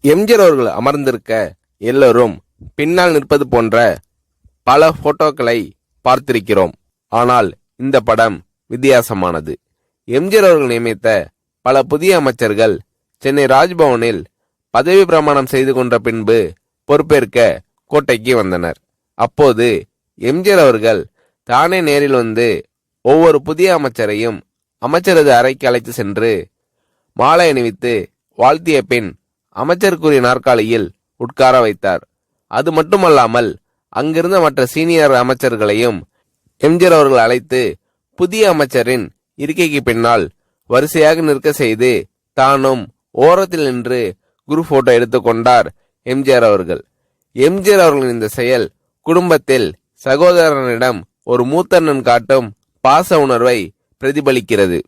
எம்ஜிஆர் அவர்கள் அமர்ந்திருக்க எல்லோரும் பின்னால் நிற்பது போன்ற பல போட்டோக்களை பார்த்திருக்கிறோம். ஆனால் இந்த படம் வித்தியாசமானது. எம்ஜிஆர் அவர்கள் நியமித்த பல புதிய அமைச்சர்கள் சென்னை ராஜ்பவனில் பதவி பிரமாணம் செய்து கொண்ட பின்பு பொறுப்பேற்க கோட்டைக்கு வந்தனர். அப்போது எம்ஜிஆர் அவர்கள் தானே நேரில் வந்து ஒவ்வொரு புதிய அமைச்சரையும் அமைச்சரது அறைக்கு அழைத்து சென்று மாலை அணிவித்து வாழ்த்திய பின் அமைச்சருக்குரிய நாற்காலியில் உட்கார வைத்தார். அது மட்டுமல்லாமல் அங்கிருந்த மற்ற சீனியர் அமைச்சர்களையும் எம்ஜிஆர் அவர்கள் அழைத்து புதிய அமைச்சரின் இருக்கைக்கு பின்னால் வரிசையாக நிற்க செய்து தானும் ஓரத்தில் நின்று குரூப் போட்டோ எடுத்துக்கொண்டார் எம்ஜிஆர் அவர்கள். எம்ஜிஆர் அவர்களின் இந்த செயல் குடும்பத்தில் சகோதரனிடம் ஒரு மூத்தண்ணன் காட்டும் பாச உணர்வை பிரதிபலிக்கிறது.